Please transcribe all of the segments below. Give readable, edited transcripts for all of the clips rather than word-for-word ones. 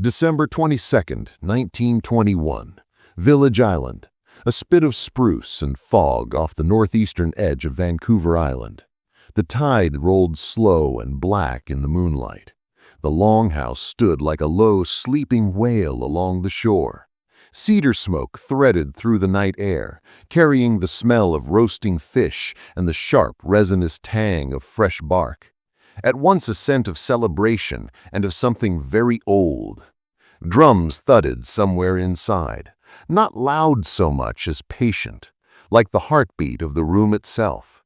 December 22nd, 1921. Village Island. A spit of spruce and fog off the northeastern edge of Vancouver Island. The tide rolled slow and black in the moonlight. The longhouse stood like a low, sleeping whale along the shore. Cedar smoke threaded through the night air, carrying the smell of roasting fish and the sharp, resinous tang of fresh bark. At once a scent of celebration and of something very old. Drums thudded somewhere inside, not loud so much as patient, like the heartbeat of the room itself.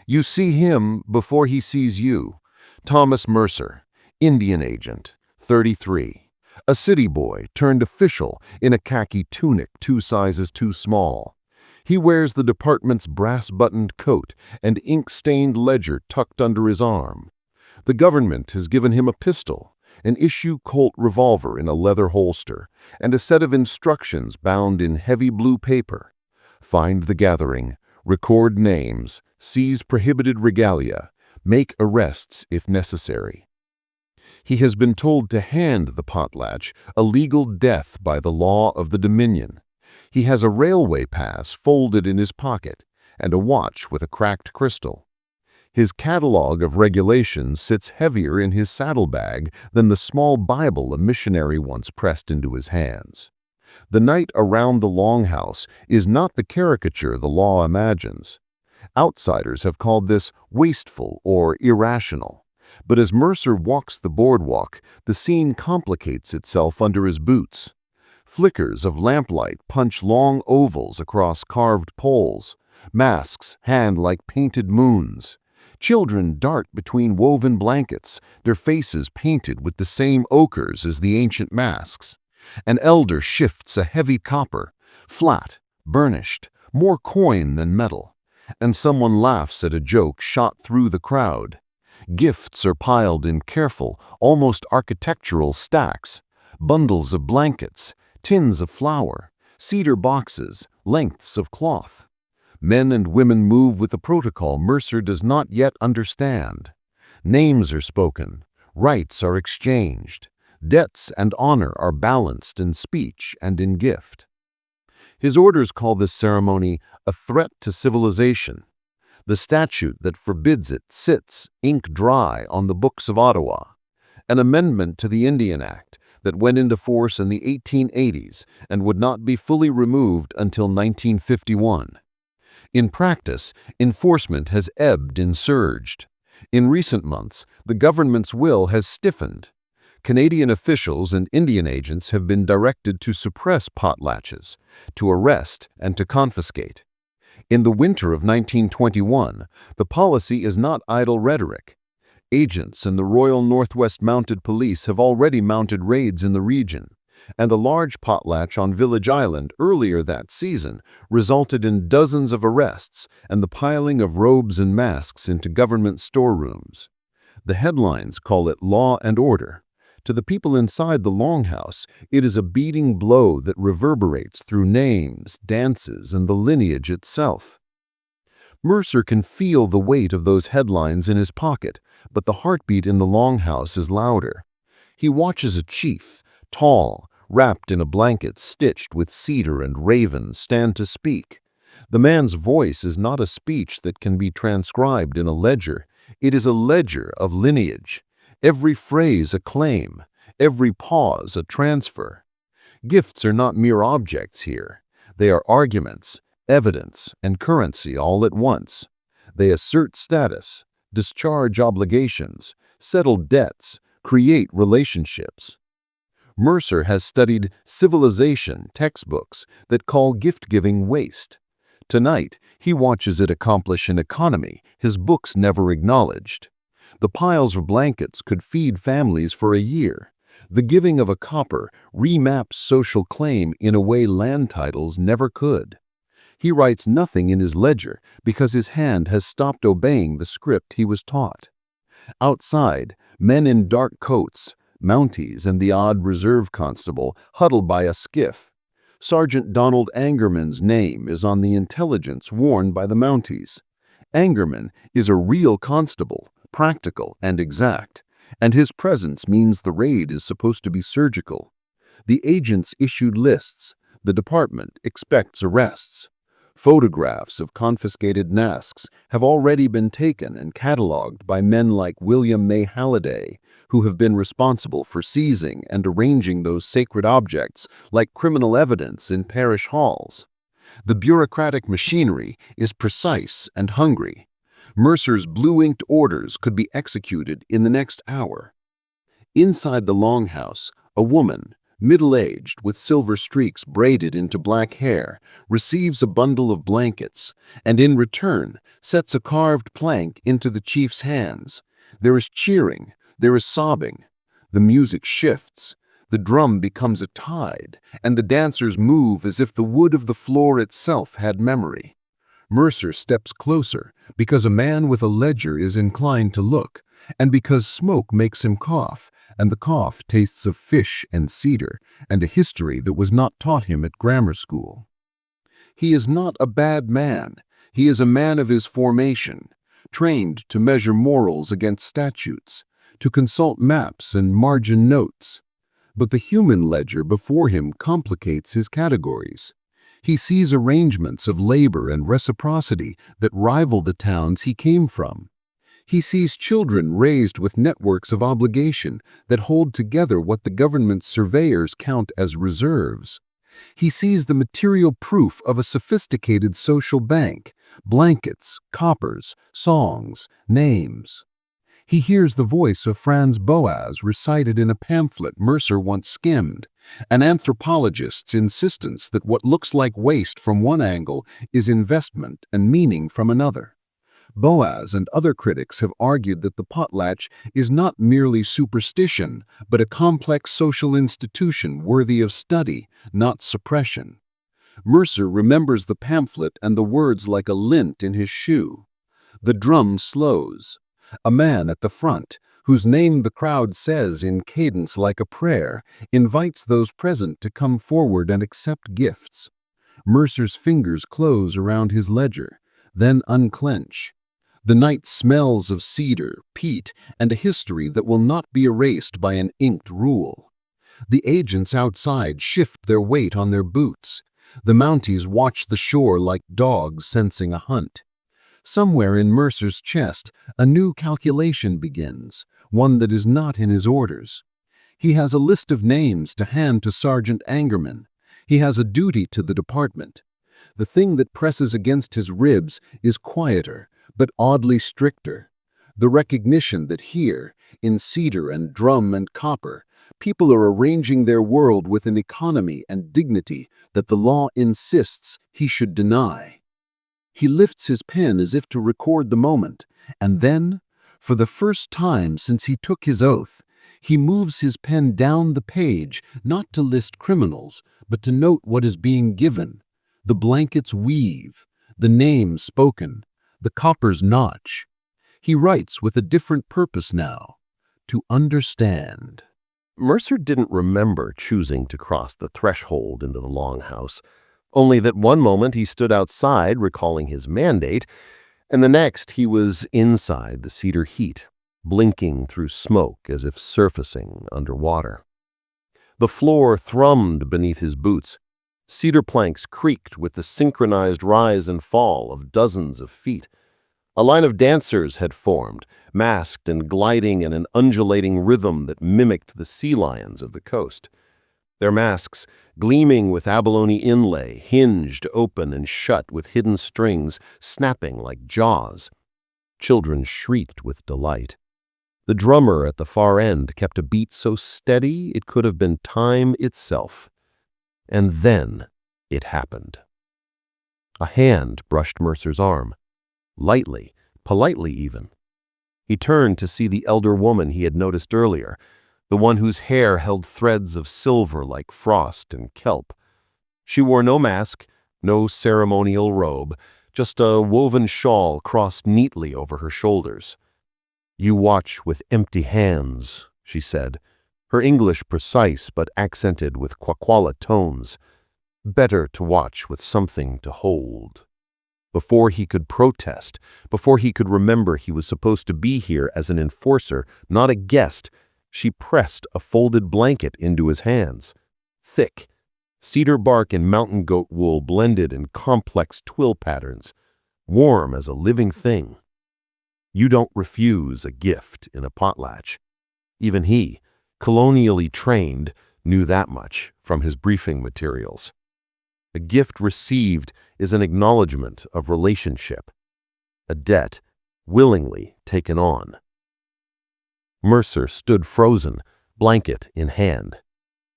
You see him before he sees you. Thomas Mercer, Indian agent, 33. A city boy turned official in a khaki tunic 2 sizes too small. He wears the department's brass-buttoned coat and ink-stained ledger tucked under his arm. The government has given him a pistol, an issue Colt revolver in a leather holster, and a set of instructions bound in heavy blue paper. Find the gathering, record names, seize prohibited regalia, make arrests if necessary. He has been told to hand the Potlatch a legal death by the law of the Dominion. He has a railway pass folded in his pocket and a watch with a cracked crystal. His catalogue of regulations sits heavier in his saddlebag than the small Bible a missionary once pressed into his hands. The night around the longhouse is not the caricature the law imagines. Outsiders have called this wasteful or irrational. But as Mercer walks the boardwalk, the scene complicates itself under his boots. Flickers of lamplight punch long ovals across carved poles. Masks hand like painted moons. Children dart between woven blankets, their faces painted with the same ochres as the ancient masks. An elder shifts a heavy copper, flat, burnished, more coin than metal, and someone laughs at a joke shot through the crowd. Gifts are piled in careful, almost architectural stacks, bundles of blankets, tins of flour, cedar boxes, lengths of cloth. Men and women move with a protocol Mercer does not yet understand. Names are spoken, rights are exchanged, debts and honor are balanced in speech and in gift. His orders call this ceremony a threat to civilization. The statute that forbids it sits, ink dry, on the books of Ottawa. An amendment to the Indian Act that went into force in the 1880s and would not be fully removed until 1951. In practice, enforcement has ebbed and surged. In recent months, the government's will has stiffened. Canadian officials and Indian agents have been directed to suppress potlatches, to arrest and to confiscate. In the winter of 1921, the policy is not idle rhetoric. Agents in the Royal Northwest Mounted Police have already mounted raids in the region, and a large potlatch on Village Island earlier that season resulted in dozens of arrests and the piling of robes and masks into government storerooms. The headlines call it law and order. To the people inside the longhouse, it is a beating blow that reverberates through names, dances, and the lineage itself. Mercer can feel the weight of those headlines in his pocket, but the heartbeat in the longhouse is louder. He watches a chief, tall, wrapped in a blanket stitched with cedar and raven, stand to speak. The man's voice is not a speech that can be transcribed in a ledger. It is a ledger of lineage. Every phrase a claim, every pause a transfer. Gifts are not mere objects here. They are arguments, evidence, and currency all at once. They assert status, discharge obligations, settle debts, create relationships. Mercer has studied civilization textbooks that call gift-giving waste. Tonight, he watches it accomplish an economy his books never acknowledged. The piles of blankets could feed families for a year. The giving of a copper remaps social claim in a way land titles never could. He writes nothing in his ledger because his hand has stopped obeying the script he was taught. Outside, men in dark coats, Mounties and the odd reserve constable huddle by a skiff. Sergeant Donald Angerman's name is on the intelligence worn by the Mounties. Angerman is a real constable, practical and exact, And his presence means the raid is supposed to be surgical. The agents issued lists. The department expects arrests. Photographs of confiscated masks have already been taken and catalogued by men like William May Halliday, who have been responsible for seizing and arranging those sacred objects like criminal evidence in parish halls. The bureaucratic machinery is precise and hungry. Mercer's blue-inked orders could be executed in the next hour. Inside the longhouse, a woman, middle-aged, with silver streaks braided into black hair, receives a bundle of blankets, and in return sets a carved plank into the chief's hands. There is cheering, there is sobbing. The music shifts, the drum becomes a tide, and the dancers move as if the wood of the floor itself had memory. Mercer steps closer because a man with a ledger is inclined to look, and because smoke makes him cough, and the cough tastes of fish and cedar and a history that was not taught him at grammar school. He is not a bad man. He is a man of his formation, trained to measure morals against statutes, to consult maps and margin notes. But the human ledger before him complicates his categories. He sees arrangements of labor and reciprocity that rival the towns he came from. He sees children raised with networks of obligation that hold together what the government's surveyors count as reserves. He sees the material proof of a sophisticated social bank: blankets, coppers, songs, names. He hears the voice of Franz Boas recited in a pamphlet Mercer once skimmed, an anthropologist's insistence that what looks like waste from one angle is investment and meaning from another. Boas and other critics have argued that the potlatch is not merely superstition, but a complex social institution worthy of study, not suppression. Mercer remembers the pamphlet and the words like a lint in his shoe. The drum slows. A man at the front, whose name the crowd says in cadence like a prayer, invites those present to come forward and accept gifts. Mercer's fingers close around his ledger, then unclench. The night smells of cedar, peat, and a history that will not be erased by an inked rule. The agents outside shift their weight on their boots. The Mounties watch the shore like dogs sensing a hunt. Somewhere in Mercer's chest, a new calculation begins, one that is not in his orders. He has a list of names to hand to Sergeant Angerman. He has a duty to the department. The thing that presses against his ribs is quieter, but oddly stricter. The recognition that here, in cedar and drum and copper, people are arranging their world with an economy and dignity that the law insists he should deny. He lifts his pen as if to record the moment, and then, for the first time since he took his oath, he moves his pen down the page, not to list criminals, but to note what is being given. The blanket's weave, the name spoken, the copper's notch. He writes with a different purpose now: to understand. Mercer didn't remember choosing to cross the threshold into the longhouse, only that one moment he stood outside recalling his mandate, and the next he was inside the cedar heat, blinking through smoke as if surfacing underwater. The floor thrummed beneath his boots. Cedar planks creaked with the synchronized rise and fall of dozens of feet. A line of dancers had formed, masked and gliding in an undulating rhythm that mimicked the sea lions of the coast. Their masks, gleaming with abalone inlay, hinged open and shut with hidden strings snapping like jaws. Children shrieked with delight. The drummer at the far end kept a beat so steady it could have been time itself. And then it happened. A hand brushed Mercer's arm, lightly, politely even. He turned to see the elder woman he had noticed earlier, the one whose hair held threads of silver like frost and kelp. She wore no mask, no ceremonial robe, just a woven shawl crossed neatly over her shoulders. "You watch with empty hands," she said, her English precise but accented with Kwakwala tones. "Better to watch with something to hold." Before he could protest, before he could remember he was supposed to be here as an enforcer, not a guest, she pressed a folded blanket into his hands. Thick, cedar bark and mountain goat wool blended in complex twill patterns, warm as a living thing. You don't refuse a gift in a potlatch. Even he, colonially trained, knew that much from his briefing materials. A gift received is an acknowledgement of relationship, a debt willingly taken on. Mercer stood frozen, blanket in hand.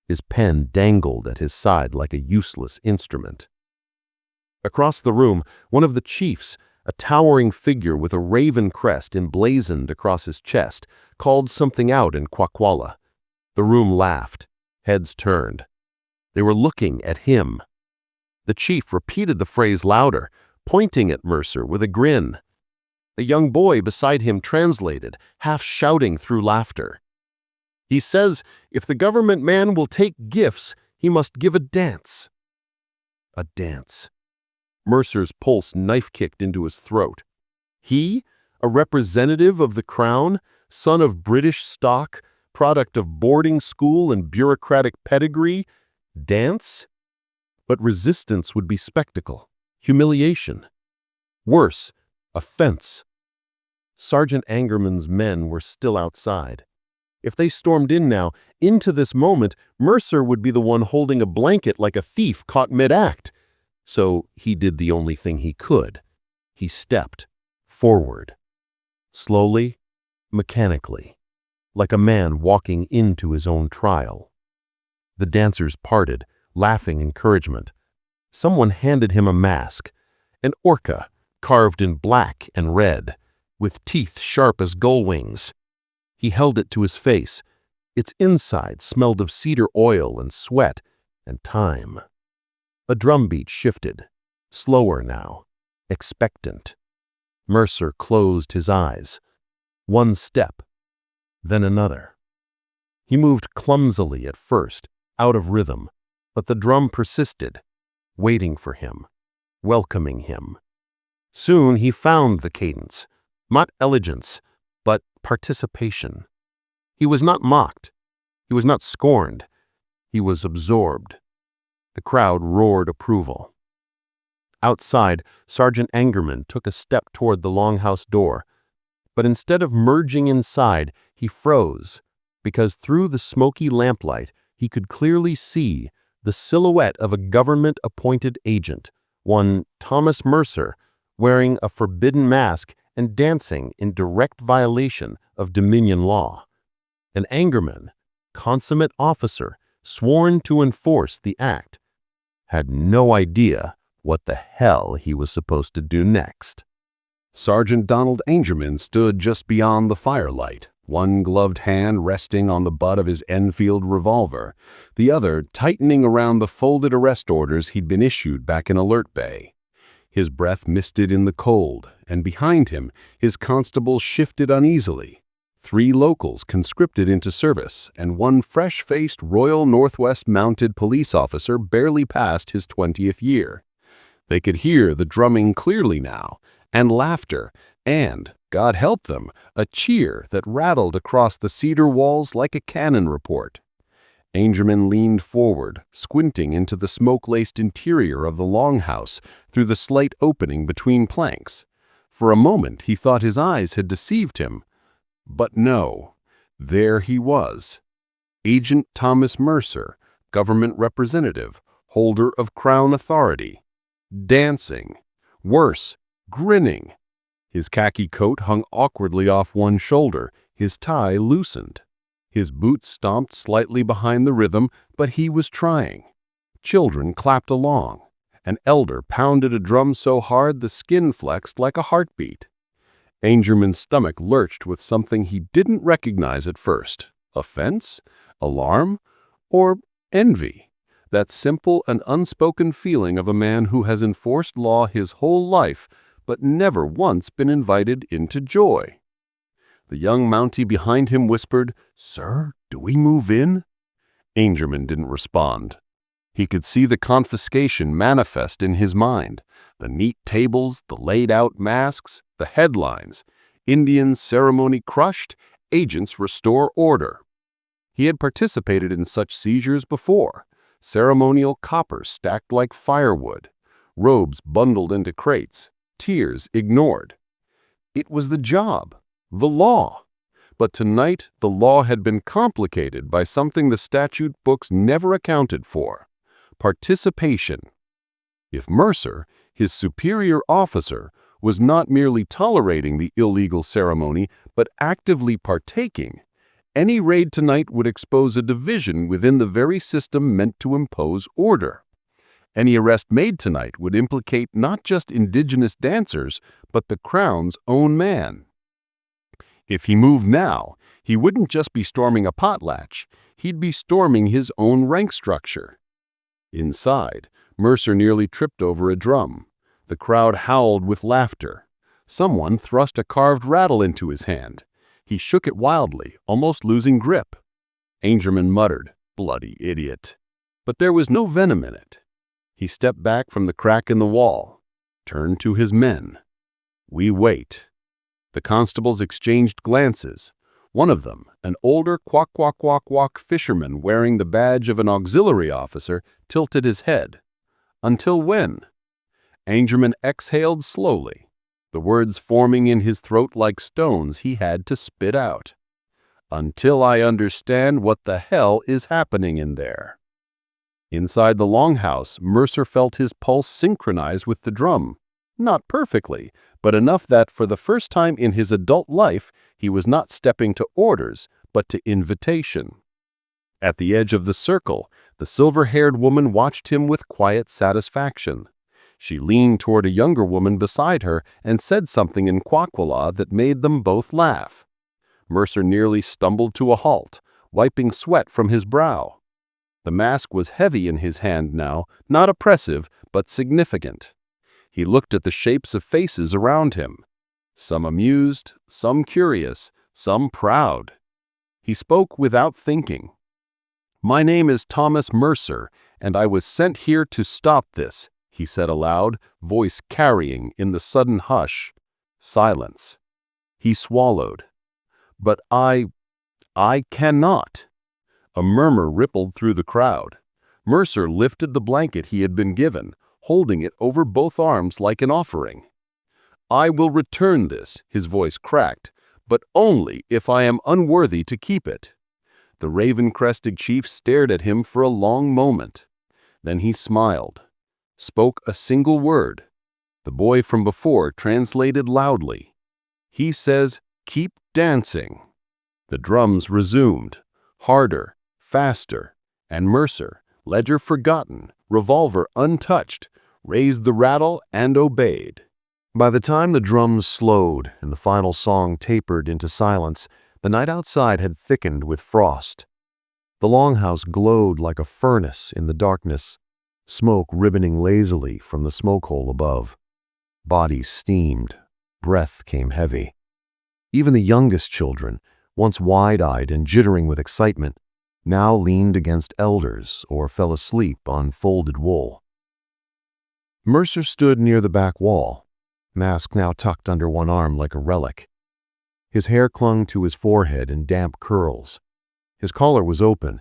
His pen dangled at his side like a useless instrument. Across the room, one of the chiefs, a towering figure with a raven crest emblazoned across his chest, called something out in Kwakwala. The room laughed, heads turned. They were looking at him. The chief repeated the phrase louder, pointing at Mercer with a grin. A young boy beside him translated, half shouting through laughter. He says, if the government man will take gifts, he must give a dance. A dance. Mercer's pulse knife-kicked into his throat. He, a representative of the crown, son of British stock, product of boarding school and bureaucratic pedigree, dance? But resistance would be spectacle, humiliation. Worse, offense. Sergeant Angerman's men were still outside. If they stormed in now, into this moment, Mercer would be the one holding a blanket like a thief caught mid-act. So he did the only thing he could. He stepped forward. Slowly, mechanically, like a man walking into his own trial. The dancers parted, laughing encouragement. Someone handed him a mask, an orca carved in black and red, with teeth sharp as gull wings. He held it to his face. Its inside smelled of cedar oil and sweat and time. A drumbeat shifted, slower now, expectant. Mercer closed his eyes. One step, then another. He moved clumsily at first, out of rhythm, but the drum persisted, waiting for him, welcoming him. Soon he found the cadence, not elegance, but participation. He was not mocked. He was not scorned. He was absorbed. The crowd roared approval. Outside, Sergeant Angerman took a step toward the longhouse door, but instead of merging inside, he froze, because through the smoky lamplight he could clearly see the silhouette of a government-appointed agent, one Thomas Mercer, wearing a forbidden mask and dancing in direct violation of Dominion law. An Angerman, consummate officer, sworn to enforce the act, had no idea what the hell he was supposed to do next. Sergeant Donald Angerman stood just beyond the firelight, one gloved hand resting on the butt of his Enfield revolver, the other tightening around the folded arrest orders he'd been issued back in Alert Bay. His breath misted in the cold, and behind him, his constables shifted uneasily. 3 locals conscripted into service, and one fresh-faced Royal Northwest Mounted Police officer barely past his 20th year. They could hear the drumming clearly now, and laughter, and, God help them, a cheer that rattled across the cedar walls like a cannon report. Angerman leaned forward, squinting into the smoke-laced interior of the longhouse through the slight opening between planks. For a moment he thought his eyes had deceived him. But no, there he was. Agent Thomas Mercer, government representative, holder of Crown authority. Dancing. Worse, grinning. His khaki coat hung awkwardly off one shoulder, his tie loosened. His boots stomped slightly behind the rhythm, but he was trying. Children clapped along. An elder pounded a drum so hard the skin flexed like a heartbeat. Angerman's stomach lurched with something he didn't recognize at first. Offense? Alarm? Or envy? That simple and unspoken feeling of a man who has enforced law his whole life, but never once been invited into joy. The young Mountie behind him whispered, "Sir, do we move in?" Angerman didn't respond. He could see the confiscation manifest in his mind, the neat tables, the laid-out masks, the headlines, Indians ceremony crushed, agents restore order. He had participated in such seizures before, ceremonial coppers stacked like firewood, robes bundled into crates, tears ignored. It was the job, the law. But tonight the law had been complicated by something the statute books never accounted for: participation. If Mercer, his superior officer, was not merely tolerating the illegal ceremony but actively partaking, any raid tonight would expose a division within the very system meant to impose order. Any arrest made tonight would implicate not just indigenous dancers, but the Crown's own man. If he moved now, he wouldn't just be storming a potlatch, he'd be storming his own rank structure. Inside, Mercer nearly tripped over a drum. The crowd howled with laughter. Someone thrust a carved rattle into his hand. He shook it wildly, almost losing grip. Angerman muttered, "Bloody idiot." But there was no venom in it. He stepped back from the crack in the wall, turned to his men. "We wait." The constables exchanged glances. One of them, an older quack-quack-quack-quack fisherman wearing the badge of an auxiliary officer, tilted his head. "Until when?" Angerman exhaled slowly, the words forming in his throat like stones he had to spit out. "Until I understand what the hell is happening in there." Inside the longhouse, Mercer felt his pulse synchronize with the drum. Not perfectly, but enough that for the first time in his adult life, he was not stepping to orders, but to invitation. At the edge of the circle, the silver-haired woman watched him with quiet satisfaction. She leaned toward a younger woman beside her and said something in Quaquala that made them both laugh. Mercer nearly stumbled to a halt, wiping sweat from his brow. The mask was heavy in his hand now, not oppressive, but significant. He looked at the shapes of faces around him, some amused, some curious, some proud. He spoke without thinking. "My name is Thomas Mercer, and I was sent here to stop this," he said aloud, voice carrying in the sudden hush. Silence. He swallowed. "But I cannot." A murmur rippled through the crowd. Mercer lifted the blanket he had been given, holding it over both arms like an offering. "I will return this," his voice cracked, "but only if I am unworthy to keep it." The raven-crested chief stared at him for a long moment. Then he smiled, spoke a single word. The boy from before translated loudly. "He says, 'Keep dancing.'" The drums resumed, harder, faster, and Mercer, ledger forgotten, revolver untouched, raised the rattle and obeyed. By the time the drums slowed and the final song tapered into silence, the night outside had thickened with frost. The longhouse glowed like a furnace in the darkness, smoke ribboning lazily from the smoke hole above. Bodies steamed, breath came heavy. Even the youngest children, once wide-eyed and jittering with excitement, now leaned against elders or fell asleep on folded wool. Mercer stood near the back wall, mask now tucked under one arm like a relic. His hair clung to his forehead in damp curls. His collar was open,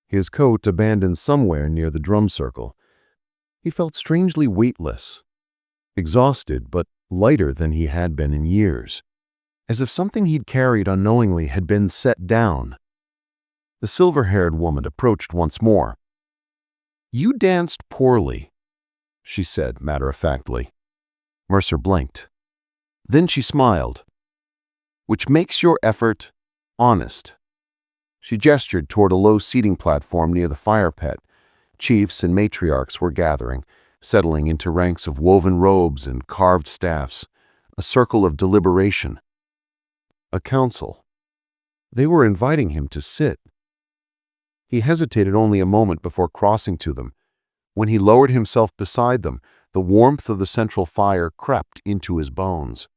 his coat abandoned somewhere near the drum circle. He felt strangely weightless, exhausted but lighter than he had been in years, as if something he'd carried unknowingly had been set down. The silver-haired woman approached once more. "You danced poorly," she said matter-of-factly. Mercer blinked. Then she smiled. "Which makes your effort honest." She gestured toward a low seating platform near the fire pit. Chiefs and matriarchs were gathering, settling into ranks of woven robes and carved staffs, a circle of deliberation. A council. They were inviting him to sit. He hesitated only a moment before crossing to them. When he lowered himself beside them, the warmth of the central fire crept into his bones.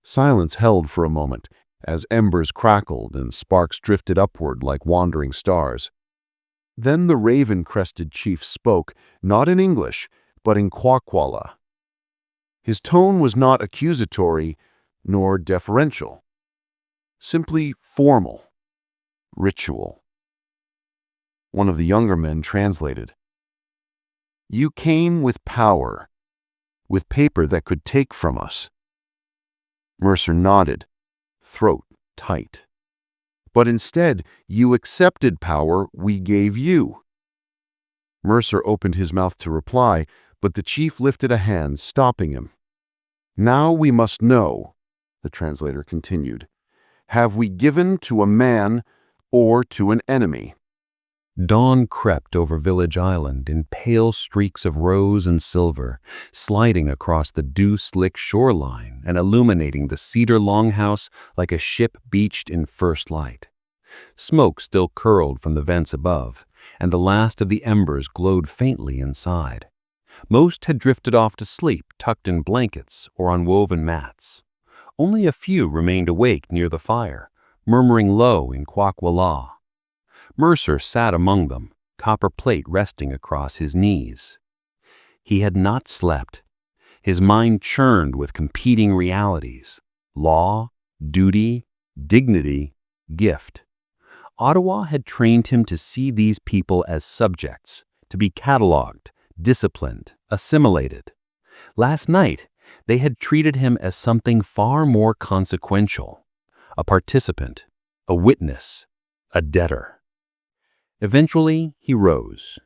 Silence held for a moment, as embers crackled and sparks drifted upward like wandering stars. Then the raven-crested chief spoke, not in English, but in Kwakwala. His tone was not accusatory nor deferential, simply formal, ritual. One of the younger men translated. "You came with power, with paper that could take from us." Mercer nodded, throat tight. "But instead, you accepted power we gave you." Mercer opened his mouth to reply, but the chief lifted a hand, stopping him. "Now we must know," the translator continued, "have we given to a man or to an enemy?" Dawn crept over Village Island in pale streaks of rose and silver, sliding across the dew-slick shoreline and illuminating the cedar longhouse like a ship beached in first light. Smoke still curled from the vents above, and the last of the embers glowed faintly inside. Most had drifted off to sleep, tucked in blankets or on woven mats. Only a few remained awake near the fire, murmuring low in Kwakwala. Mercer sat among them, copper plate resting across his knees. He had not slept. His mind churned with competing realities: law, duty, dignity, gift. Ottawa had trained him to see these people as subjects, to be catalogued, disciplined, assimilated. Last night, they had treated him as something far more consequential: a participant, a witness, a debtor. Eventually, he rose.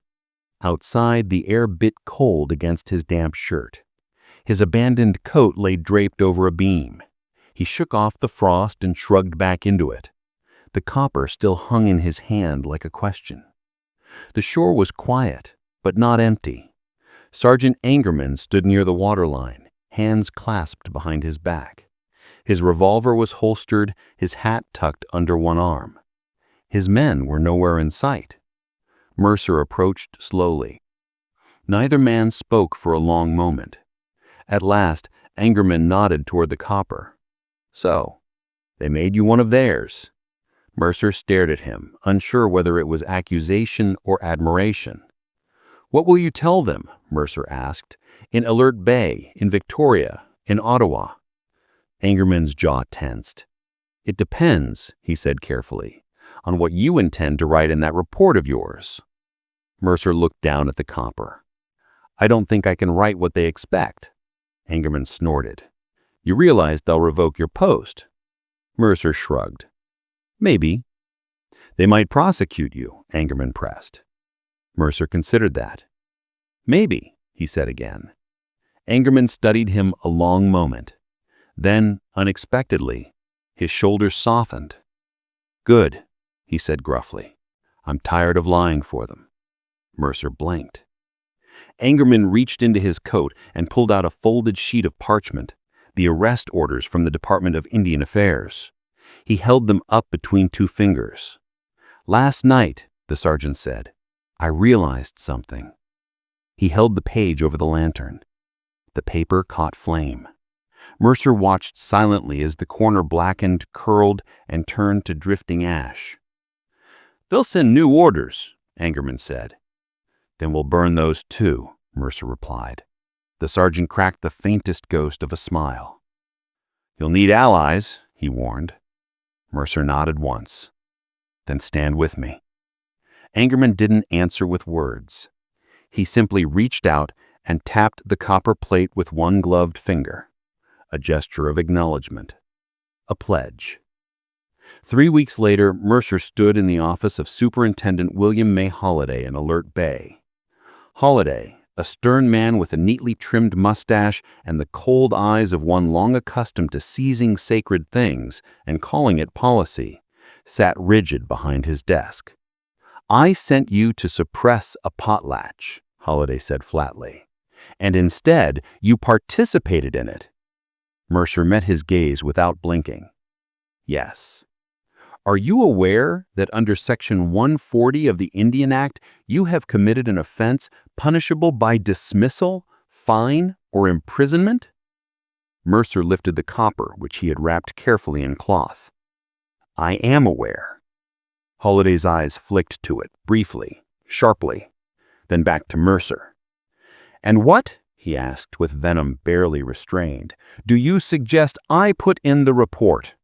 Outside, the air bit cold against his damp shirt. His abandoned coat lay draped over a beam. He shook off the frost and shrugged back into it. The copper still hung in his hand like a question. The shore was quiet, but not empty. Sergeant Angerman stood near the waterline, hands clasped behind his back. His revolver was holstered, his hat tucked under one arm. His men were nowhere in sight. Mercer approached slowly. Neither man spoke for a long moment. At last, Angerman nodded toward the copper. "So, they made you one of theirs." Mercer stared at him, unsure whether it was accusation or admiration. "What will you tell them?" Mercer asked. "In Alert Bay, in Victoria, in Ottawa?" Angerman's jaw tensed. "It depends," he said carefully, "on what you intend to write in that report of yours." Mercer looked down at the copper. "I don't think I can write what they expect." Angerman snorted. "You realize they'll revoke your post?" Mercer shrugged. "Maybe." "They might prosecute you," Angerman pressed. Mercer considered that. "Maybe," he said again. Angerman studied him a long moment. Then, unexpectedly, his shoulders softened. "Good," he said gruffly. "I'm tired of lying for them." Mercer blinked. Angerman reached into his coat and pulled out a folded sheet of parchment, the arrest orders from the Department of Indian Affairs. He held them up between two fingers. "Last night," the sergeant said, "I realized something." He held the page over the lantern. The paper caught flame. Mercer watched silently as the corner blackened, curled, and turned to drifting ash. "They'll send new orders," Angerman said. "Then we'll burn those too," Mercer replied. The sergeant cracked the faintest ghost of a smile. "You'll need allies," he warned. Mercer nodded once. "Then stand with me." Angerman didn't answer with words. He simply reached out and tapped the copper plate with one gloved finger, a gesture of acknowledgement, a pledge. 3 weeks later, Mercer stood in the office of Superintendent William May Holliday in Alert Bay. Holliday, a stern man with a neatly trimmed mustache and the cold eyes of one long accustomed to seizing sacred things and calling it policy, sat rigid behind his desk. "I sent you to suppress a potlatch," Holliday said flatly, "and instead you participated in it." Mercer met his gaze without blinking. "Yes." "Are you aware that under Section 140 of the Indian Act, you have committed an offense punishable by dismissal, fine, or imprisonment?" Mercer lifted the copper, which he had wrapped carefully in cloth. "I am aware." Holliday's eyes flicked to it, briefly. sharply, then back to Mercer. "And what," he asked with venom barely restrained, "do you suggest I put in the report?"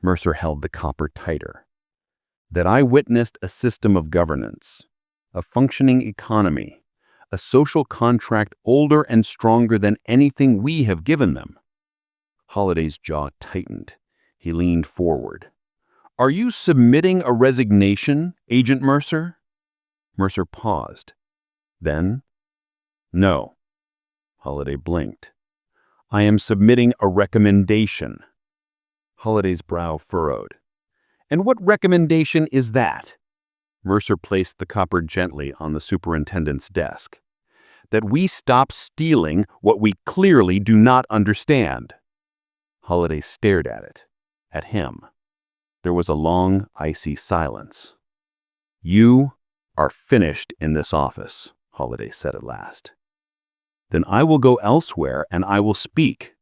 Mercer held the copper tighter. "That I witnessed a system of governance, a functioning economy, a social contract older and stronger than anything we have given them." Holliday's jaw tightened. He leaned forward. "Are you submitting a resignation, Agent Mercer?" Mercer paused. Then, "No." Holliday blinked. "I am submitting a recommendation." Holliday's brow furrowed. "And what recommendation is that?" Mercer placed the copper gently on the superintendent's desk. "That we stop stealing what we clearly do not understand." Holliday stared at it, at him. There was a long, icy silence. "You are finished in this office," Holliday said at last. "Then I will go elsewhere and I will speak."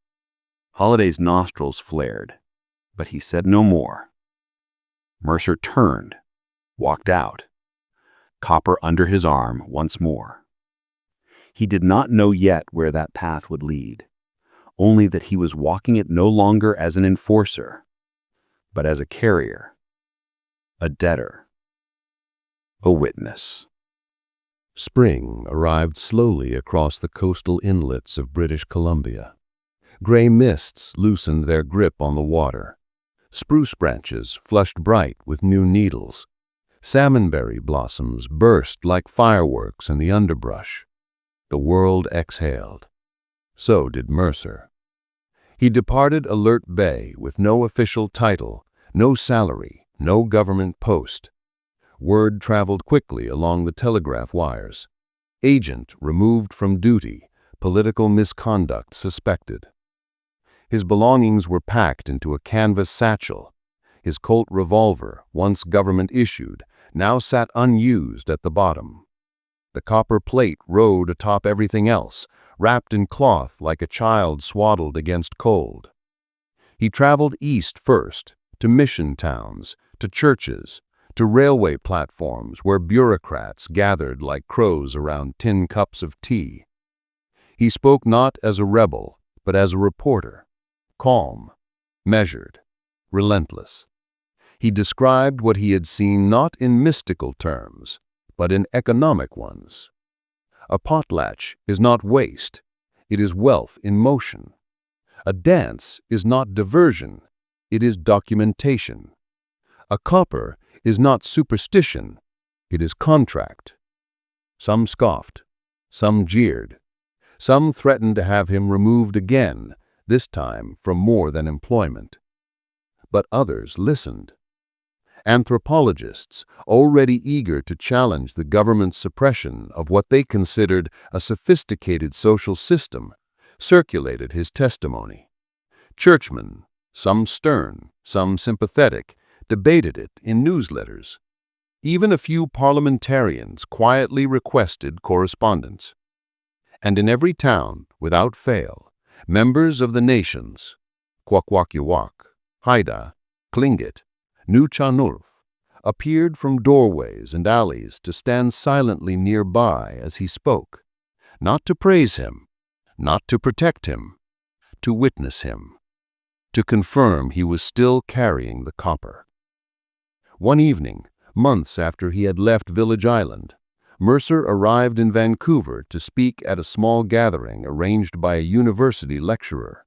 Holliday's nostrils flared, but he said no more. Mercer turned, walked out, copper under his arm once more. He did not know yet where that path would lead, only that he was walking it no longer as an enforcer, but as a carrier, a debtor, a witness. Spring arrived slowly across the coastal inlets of British Columbia. Gray mists loosened their grip on the water. Spruce branches flushed bright with new needles. Salmonberry blossoms burst like fireworks in the underbrush. The world exhaled. So did Mercer. He departed Alert Bay with no official title, no salary, no government post. Word traveled quickly along the telegraph wires. Agent removed from duty, political misconduct suspected. His belongings were packed into a canvas satchel. His Colt revolver, once government-issued, now sat unused at the bottom. The copper plate rode atop everything else, wrapped in cloth like a child swaddled against cold. He traveled east first, to mission towns, to churches, to railway platforms where bureaucrats gathered like crows around tin cups of tea. He spoke not as a rebel, but as a reporter, calm, measured, relentless. He described what he had seen not in mystical terms, but in economic ones. A potlatch is not waste, it is wealth in motion. A dance is not diversion, it is documentation. A copper is not superstition, it is contract. Some scoffed, some jeered, some threatened to have him removed again, this time from more than employment. But others listened. Anthropologists, already eager to challenge the government's suppression of what they considered a sophisticated social system, circulated his testimony. Churchmen, some stern, some sympathetic, debated it in newsletters. Even a few parliamentarians quietly requested correspondence. And in every town, without fail, members of the nations, Kwakwaka'wakw, Haida, Tlingit, Nuchanurf, appeared from doorways and alleys to stand silently nearby as he spoke, not to praise him, not to protect him, to witness him, to confirm he was still carrying the copper. One evening, months after he had left Village Island, Mercer arrived in Vancouver to speak at a small gathering arranged by a university lecturer.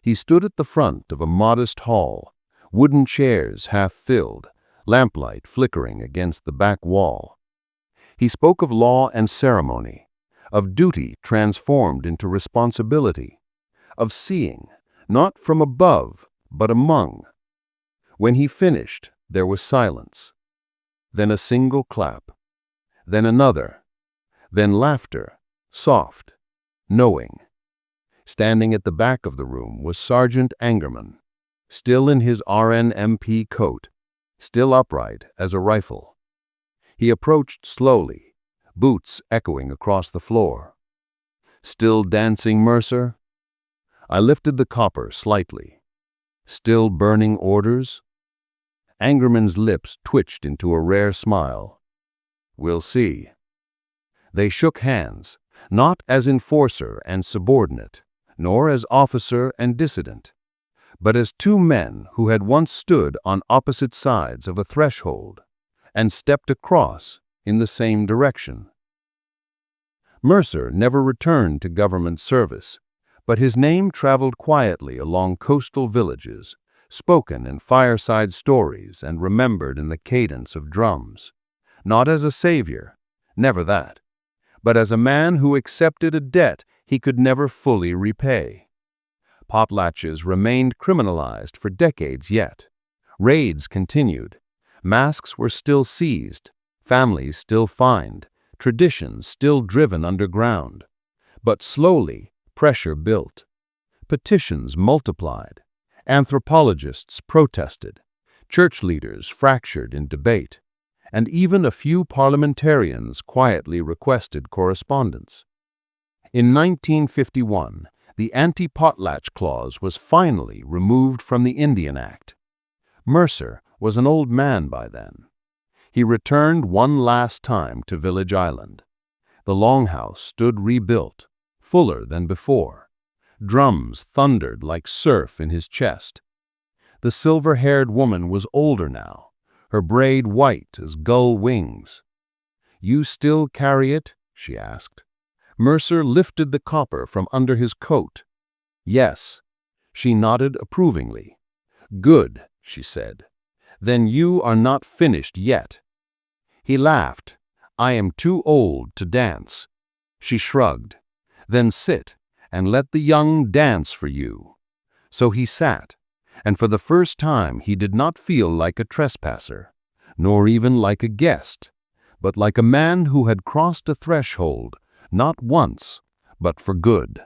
He stood at the front of a modest hall, wooden chairs half filled, lamplight flickering against the back wall. He spoke of law and ceremony, of duty transformed into responsibility, of seeing, not from above, but among. When he finished, there was silence, then a single clap, then another, then laughter, soft, knowing. Standing at the back of the room was Sergeant Angerman, still in his RNMP coat, still upright as a rifle. He approached slowly, boots echoing across the floor. "Still dancing, Mercer?" I lifted the copper slightly. "Still burning orders?" Angerman's lips twitched into a rare smile. We'll see." They shook hands, not as enforcer and subordinate, nor as officer and dissident, but as two men who had once stood on opposite sides of a threshold and stepped across in the same direction. Mercer never returned to government service, but his name traveled quietly along coastal villages, spoken in fireside stories and remembered in the cadence of drums, not as a savior, never that, but as a man who accepted a debt he could never fully repay. Potlatches remained criminalized for decades yet. Raids continued. Masks were still seized, families still fined, traditions still driven underground. But slowly, pressure built. Petitions multiplied. Anthropologists protested. Church leaders fractured in debate. And even a few parliamentarians quietly requested correspondence. In 1951, the anti-potlatch clause was finally removed from the Indian Act. Mercer was an old man by then. He returned one last time to Village Island. The longhouse stood rebuilt, fuller than before. Drums thundered like surf in his chest. The silver-haired woman was older now, her braid white as gull wings. "You still carry it?" she asked. Mercer lifted the copper from under his coat. "Yes." She nodded approvingly. "Good," she said. "Then you are not finished yet." He laughed. "I am too old to dance." She shrugged. "Then sit, and let the young dance for you." So he sat, and for the first time he did not feel like a trespasser, nor even like a guest, but like a man who had crossed a threshold, not once, but for good.